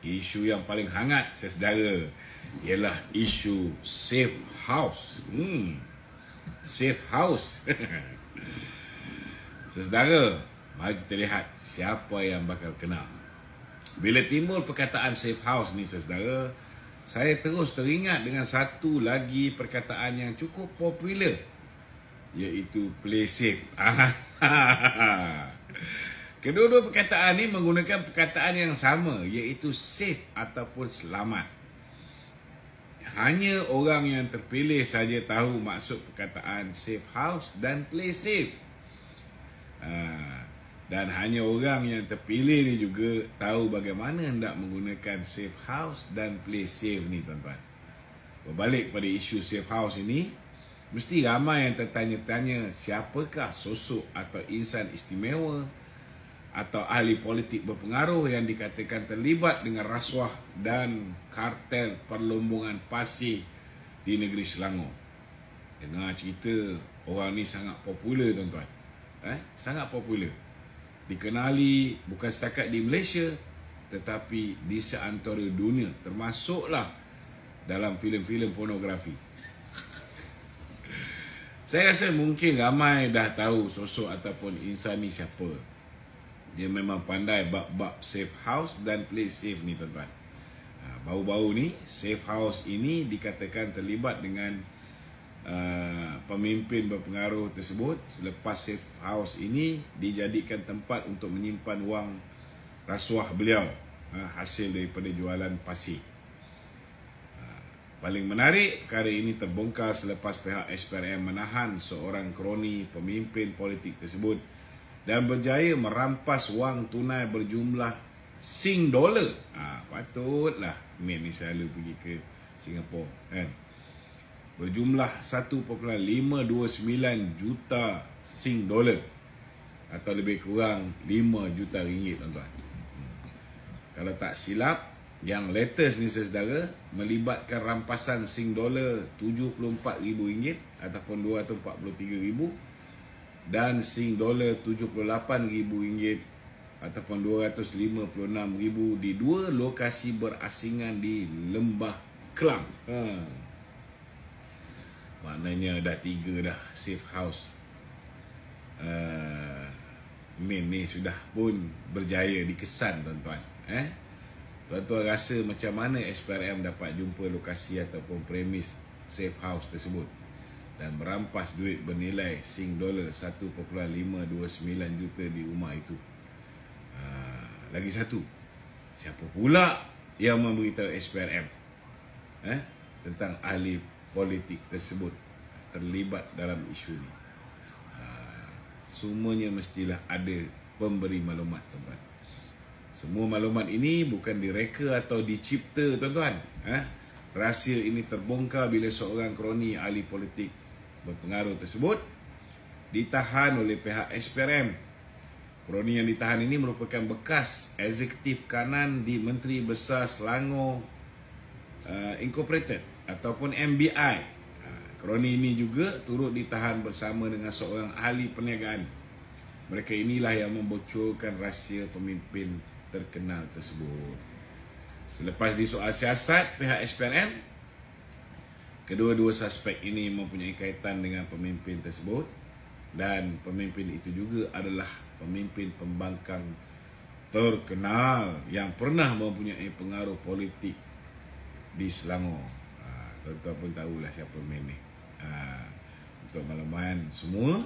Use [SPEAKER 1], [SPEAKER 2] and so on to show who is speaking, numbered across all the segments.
[SPEAKER 1] isu yang paling hangat saudara ialah isu safe house. Safe house. Saudara, mari kita lihat siapa yang bakal kena. Bila timbul perkataan safe house ni saudara, saya terus teringat dengan satu lagi perkataan yang cukup popular, iaitu play safe. Kedua-dua perkataan ni menggunakan perkataan yang sama, iaitu safe ataupun selamat. Hanya orang yang terpilih saja tahu maksud perkataan safe house dan play safe. Dan hanya orang yang terpilih ni juga tahu bagaimana hendak menggunakan safe house dan play safe ni tuan-tuan. Berbalik pada isu safe house ini, mesti ramai yang tertanya-tanya siapakah sosok atau insan istimewa atau ahli politik berpengaruh yang dikatakan terlibat dengan rasuah dan kartel perlombongan pasir di negeri Selangor. Dengar cerita orang ni sangat popular tuan-tuan. Sangat popular. Dikenali bukan setakat di Malaysia tetapi di seantero dunia, termasuklah dalam filem-filem pornografi. Saya rasa mungkin ramai dah tahu sosok ataupun insan ni siapa. Dia memang pandai bab-bab safe house dan play safe ni tuan-tuan. Baru-baru ni safe house ini dikatakan terlibat dengan pemimpin berpengaruh tersebut selepas safe house ini dijadikan tempat untuk menyimpan wang rasuah beliau hasil daripada jualan pasir. Paling menarik, perkara ini terbongkar selepas pihak SPRM menahan seorang kroni pemimpin politik tersebut dan berjaya merampas wang tunai berjumlah $. Patutlah Min ni selalu pergi ke Singapura kan. Berjumlah 1.529 juta $, atau lebih kurang 5 juta ringgit tuan-tuan. Kalau tak silap, yang latest ni saudara melibatkan rampasan $74,000 ataupun $243,000 dan $78,000 ataupun $256,000 di dua lokasi berasingan di Lembah Kelang. Maknanya dah 3 dah safe house. Min ni sudah pun berjaya dikesan tuan-tuan. Tuan-tuan rasa macam mana SPRM dapat jumpa lokasi ataupun premis safe house tersebut dan merampas duit bernilai $1.529 juta di rumah itu. Lagi satu, siapa pula yang memberitahu SPRM tentang ahli politik tersebut terlibat dalam isu ni? Semuanya mestilah ada pemberi maklumat tuan-tuan. Semua maklumat ini bukan direka atau dicipta tuan-tuan. Rahsia ini terbongkar bila seorang kroni ahli politik berpengaruh tersebut ditahan oleh pihak SPRM. Kroni yang ditahan ini merupakan bekas eksekutif kanan di Menteri Besar Selangor Incorporated ataupun MBI. Kroni ini juga turut ditahan bersama dengan seorang ahli perniagaan. Mereka inilah yang membocorkan rahsia pemimpin terkenal tersebut. Selepas disoal siasat pihak SPRM, kedua-dua suspek ini mempunyai kaitan dengan pemimpin tersebut dan pemimpin itu juga adalah pemimpin pembangkang terkenal yang pernah mempunyai pengaruh politik di Selangor. Tuan-tuan pun tahulah siapa ni. Untuk makluman semua,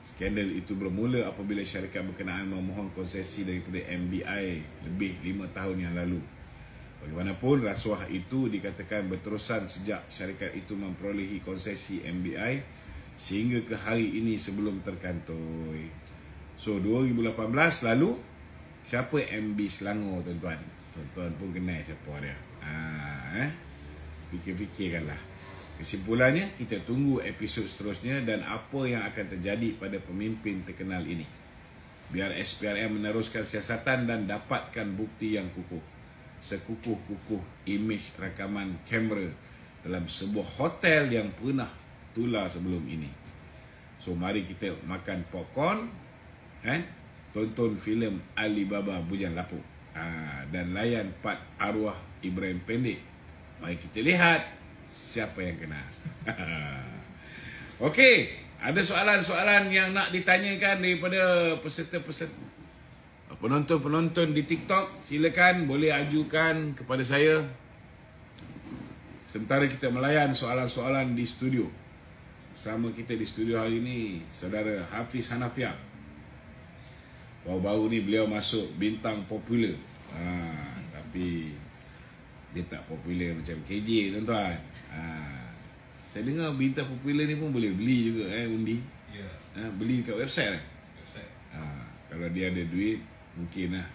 [SPEAKER 1] skandal itu bermula apabila syarikat berkenaan memohon konsesi daripada MBI lebih 5 tahun yang lalu. Bagaimanapun, rasuah itu dikatakan berterusan sejak syarikat itu memperolehi konsesi MBI sehingga ke hari ini sebelum terkantoi. So 2018 lalu, siapa MB Selangor tuan-tuan? Tuan-tuan pun kenal siapa dia. Fikir-fikirkanlah. Kesimpulannya, kita tunggu episod seterusnya dan apa yang akan terjadi pada pemimpin terkenal ini. Biar SPRM meneruskan siasatan dan dapatkan bukti yang kukuh. Sekukuh-kukuh imej rakaman kamera dalam sebuah hotel yang pernah tular sebelum ini. So, mari kita makan popcorn, tonton filem Alibaba Bujang Lapuk. dan layan 4 arwah Ibrahim Pendek. Mari kita lihat siapa yang kena. Okey, ada soalan-soalan yang nak ditanyakan daripada peserta-peserta, penonton-penonton di TikTok, silakan boleh ajukan kepada saya. Sementara kita melayan soalan-soalan di studio. Bersama kita di studio hari ini saudara Hafiz Hanafiah. Baru-baru ni beliau masuk bintang popular. Tapi dia tak popular macam KJ, tuan-tuan. Saya dengar bintang popular ni pun boleh beli juga undi. Ya. Beli kat website lah. Kalau dia ada duit mungkin lah.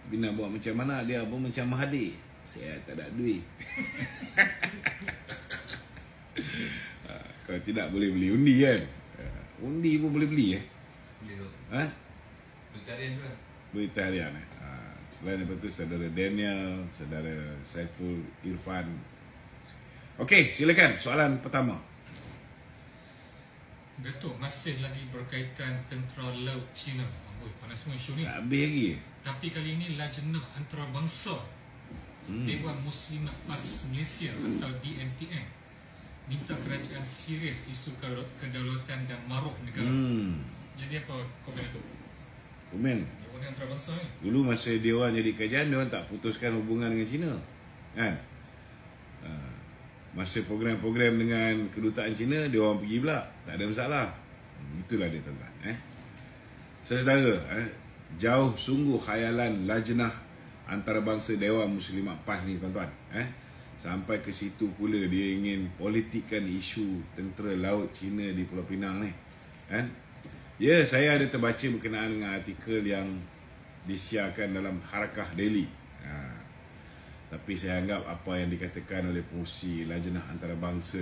[SPEAKER 1] Tapi nak buat macam mana, dia pun macam Mahathir. Saya tak ada duit. Kalau tidak boleh beli undi kan. Undi pun boleh beli Boleh tu. Berita harian juga. Berita harian Selain daripada itu saudara Daniel, saudara Saiful Irfan. Okey, silakan soalan pertama.
[SPEAKER 2] Datuk, masih lagi berkaitan tentera laut China. Panas semua isu ni.
[SPEAKER 1] Tak habis lagi.
[SPEAKER 2] Tapi kali ini Lajnah Antarabangsa Dewan Muslimat PAS Malaysia atau DMPM minta kerajaan serius isu kedaulatan dan maruah negara. Jadi apa komen itu?
[SPEAKER 1] Komen.
[SPEAKER 2] Dewan Antarabangsa ni.
[SPEAKER 1] Dulu masa Dewan jadi kerajaan, Dewan tak putuskan hubungan dengan China. Kan? Masa program-program dengan kedutaan China, dia orang pergi pula. Tak ada masalah. Itulah dia, tuan-tuan. Saudara, jauh sungguh khayalan Lajnah Antarabangsa Dewan Muslimat PAS ni, tuan-tuan. Sampai ke situ pula dia ingin politikkan isu tentera laut China di Pulau Pinang ni. Ya, saya ada terbaca berkenaan dengan artikel yang disiarkan dalam Harakah Daily. Tapi saya anggap apa yang dikatakan oleh pengurusi Lajnah Antarabangsa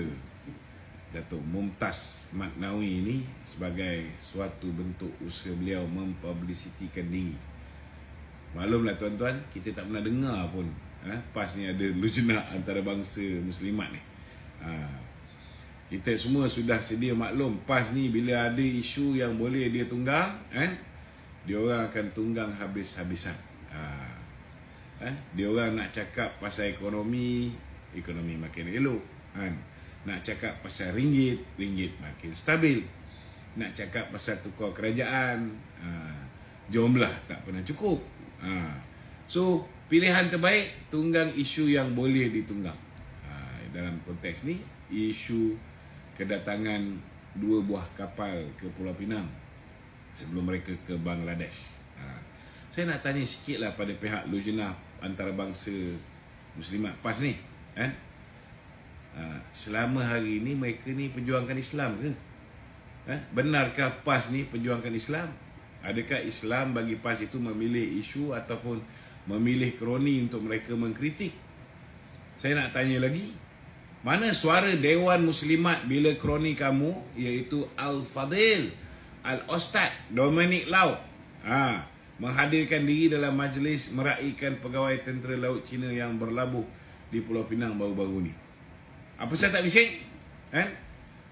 [SPEAKER 1] Datuk Mumtaz Maknawi ini sebagai suatu bentuk usaha beliau mempublisitikan diri. Maklumlah tuan-tuan, kita tak pernah dengar pun PAS ni ada Lajnah Antarabangsa Muslimat ni. Kita semua sudah sedia maklum, PAS ni bila ada isu yang boleh dia tunggang, dia orang akan tunggang habis-habisan. Dia orang nak cakap pasal ekonomi makin elok. Nak cakap pasal ringgit makin stabil. Nak cakap pasal tukar kerajaan, jumlah tak pernah cukup. So, pilihan terbaik tunggang isu yang boleh ditunggang. Dalam konteks ni, isu kedatangan 2 buah kapal ke Pulau Pinang sebelum mereka ke Bangladesh. Saya nak tanya sikit lah pada pihak Lajnah Antarabangsa Muslimat PAS ni. Selama hari ni mereka ni perjuangkan Islam ke? Benarkah PAS ni perjuangkan Islam? Adakah Islam bagi PAS itu memilih isu ataupun memilih kroni untuk mereka mengkritik? Saya nak tanya lagi, mana suara Dewan Muslimat bila kroni kamu iaitu Al-Fadhil Al-Ustad Dominic Lau menghadirkan diri dalam majlis meraihkan pegawai tentera laut Cina yang berlabuh di Pulau Pinang baru-baru ni? Apa saya tak bising?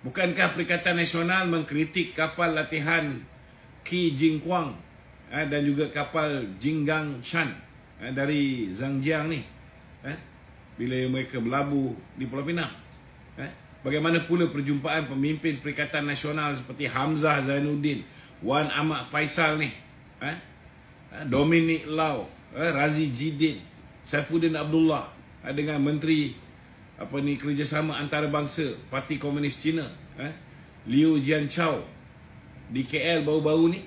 [SPEAKER 1] Bukankah Perikatan Nasional mengkritik kapal latihan Qi Jingquang dan juga kapal Jinggang Shan dari Zhangjiang ni bila mereka berlabuh di Pulau Pinang? Bagaimana pula perjumpaan pemimpin Perikatan Nasional seperti Hamzah Zainuddin, Wan Ahmad Faisal ni, Dominic Lau, Razi Jidin, Saifuddin Abdullah dengan Menteri Kerjasama Antarabangsa Parti Komunis Cina, Liu Jianchao di KL baru-baru ni?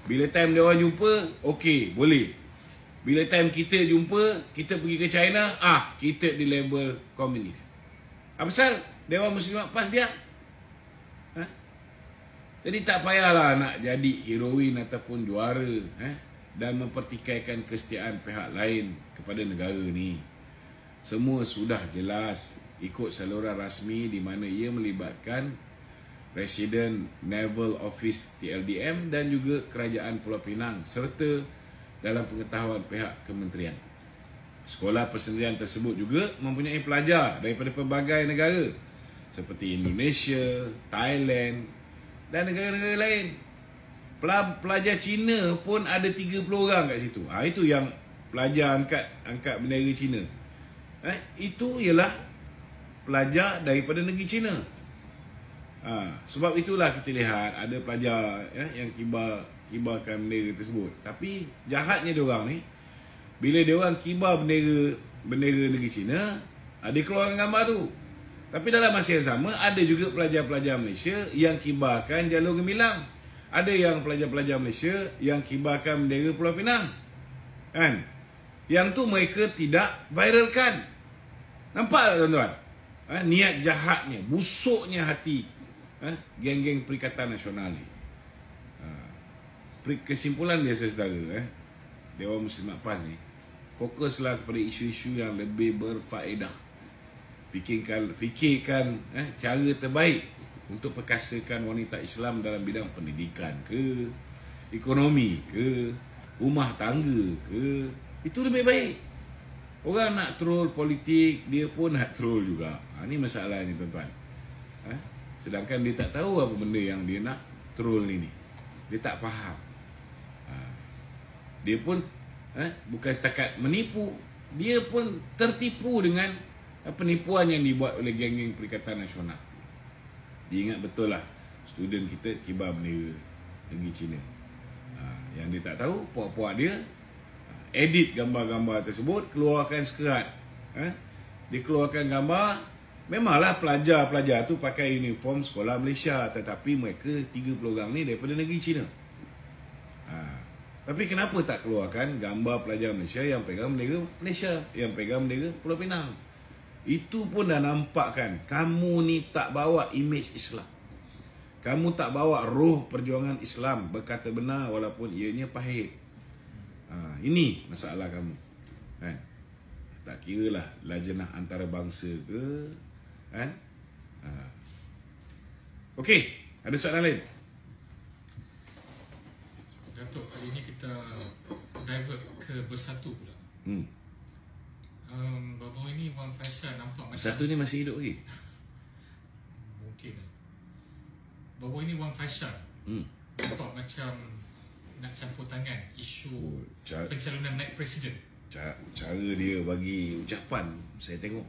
[SPEAKER 1] Bila time dia orang jumpa, okey, boleh. Bila time kita jumpa, kita pergi ke China, kita di label komunis. Apa pasal Dewan Muslimat PAS dia? Jadi tak payahlah nak jadi heroin ataupun juara dan mempertikaikan kesetiaan pihak lain kepada negara ni. Semua sudah jelas ikut saluran rasmi di mana ia melibatkan Residen Naval Office TLDM dan juga Kerajaan Pulau Pinang serta dalam pengetahuan pihak kementerian. Sekolah persendirian tersebut juga mempunyai pelajar daripada pelbagai negara seperti Indonesia, Thailand dan negara-negara lain. Pelajar Cina pun ada 30 orang kat situ. Itu yang pelajar angkat bendera Cina. Itu ialah pelajar daripada negeri Cina. Sebab itulah kita lihat ada pelajar yang kibarkan bendera tersebut. Tapi jahatnya diorang ni, bila diorang kibar bendera negeri Cina, dia keluarkan gambar tu. Tapi dalam masa yang sama, ada juga pelajar-pelajar Malaysia yang kibarkan jalur gemilang. Ada yang pelajar-pelajar Malaysia yang kibarkan bendera Pulau Pinang. Kan? Yang tu mereka tidak viralkan. Nampak tak tuan-tuan? Niat jahatnya, busuknya hati geng-geng Perikatan Nasional ni. Kesimpulan dia saudara, Dewan Muslimat PAS ni, fokuslah kepada isu-isu yang lebih berfaedah. Fikirkan cara terbaik untuk perkasakan wanita Islam dalam bidang pendidikan ke, ekonomi ke, rumah tangga ke. Itu lebih baik. Orang nak troll politik, dia pun nak troll juga. Ini masalahnya tuan-tuan. Sedangkan dia tak tahu apa benda yang dia nak troll ni. Dia tak faham. Dia pun bukan setakat menipu, dia pun tertipu dengan penipuan yang dibuat oleh geng-geng Perikatan Nasional. Dia ingat betul lah student kita kibar bendera negeri Cina. Yang dia tak tahu, puak-puak dia edit gambar-gambar tersebut, keluarkan sekerat. Dia keluarkan gambar. Memanglah pelajar-pelajar tu pakai uniform sekolah Malaysia, tetapi mereka 30 orang ni daripada negeri Cina. Tapi kenapa tak keluarkan gambar pelajar Malaysia yang pegang bendera Malaysia, yang pegang bendera Pulau Pinang? Itu pun dah nampak kan, kamu ni tak bawa imej Islam. Kamu tak bawa roh perjuangan Islam, berkata benar walaupun ianya pahit. Ini masalah kamu. Kan? Tak kira lah lajnah antarabangsa ke. Kan? Okey, ada soalan lain?
[SPEAKER 2] Datuk, hari ini kita divert ke Bersatu pula. Baru ini Wan Faisal nampak macam
[SPEAKER 1] Bersatu ni masih hidup lagi?
[SPEAKER 2] Mungkin. Baru ini Wan Faisal nampak macam nak campur tangan isu pencalonan naik presiden.
[SPEAKER 1] Cara dia bagi ucapan, saya tengok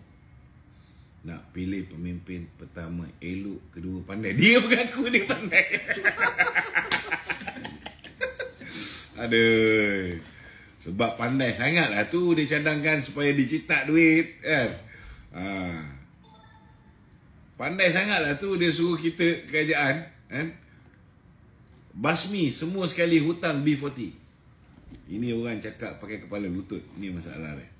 [SPEAKER 1] nak pilih pemimpin pertama elok, kedua pandai. Dia mengaku dia pandai. Aduh. Sebab pandai sangatlah tu dia cadangkan supaya dicetak duit kan. Pandai sangatlah tu dia suruh kita kerajaan kan, basmi semua sekali hutang B40. Ini orang cakap pakai kepala lutut. Ini masalah dia.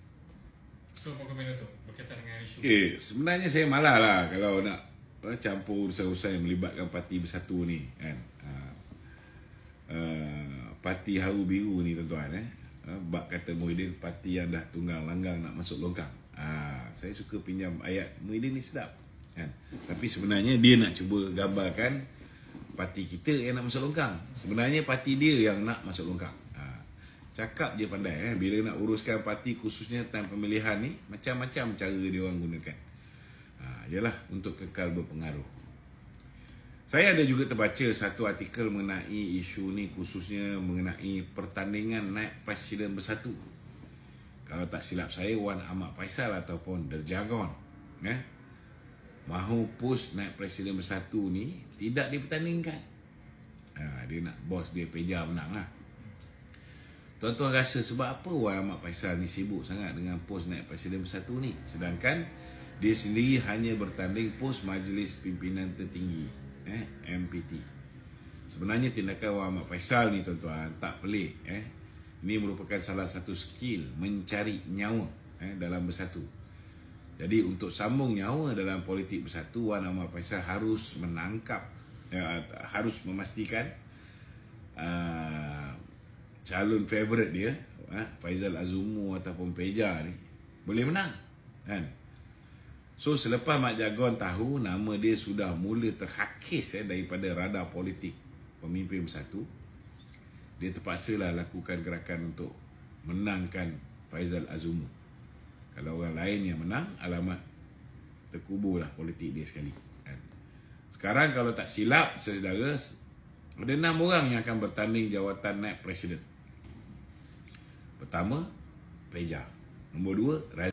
[SPEAKER 2] So apa komen tu berkaitan dengan isu?
[SPEAKER 1] Sebenarnya saya malah lah kalau nak campur urusan-urusan yang melibatkan parti Bersatu ni kan. Parti Haru Biru ni tuan-tuan bab kata Muhyiddin, parti yang dah tunggang langgang nak masuk longkang. Saya suka pinjam ayat Muhyiddin ni, sedap kan. Tapi sebenarnya dia nak cuba gambarkan parti kita yang nak masuk longkang. Sebenarnya parti dia yang nak masuk longkang. Cakap je pandai bila nak uruskan parti, khususnya tentang pemilihan ni, macam-macam cara dia orang gunakan. Ialah untuk kekal berpengaruh. Saya ada juga terbaca satu artikel mengenai isu ni, khususnya mengenai pertandingan naik Presiden Bersatu. Kalau tak silap saya, Wan Ahmad Faisal ataupun Derjagon mahu pos naik Presiden Bersatu ni tidak dipertandingkan. Dia nak bos dia Peja menang lah. Tuan-tuan rasa sebab apa Wan Ahmad Faisal ni sibuk sangat dengan pos naik Presiden Bersatu ni, sedangkan dia sendiri hanya bertanding pos Majlis Pimpinan Tertinggi MPT. Sebenarnya tindakan Wan Ahmad Faisal ni tuan-tuan tak pelik. Ini merupakan salah satu skill mencari nyawa dalam Bersatu. Jadi untuk sambung nyawa dalam politik Bersatu, Wan Ahmad Faisal harus menangkap, harus memastikan calon favourite dia Faizal Azumu ataupun Peja ni boleh menang kan. So selepas Mak Jagon tahu nama dia sudah mula terhakis daripada radar politik pemimpin Bersatu, dia terpaksalah lakukan gerakan untuk menangkan Faizal Azumu. Kalau orang lain yang menang, alamat terkuburlah politik dia sekali kan. Sekarang kalau tak silap saudara, ada 6 orang yang akan bertanding jawatan naib presiden. Pertama, Peja. Nombor 2,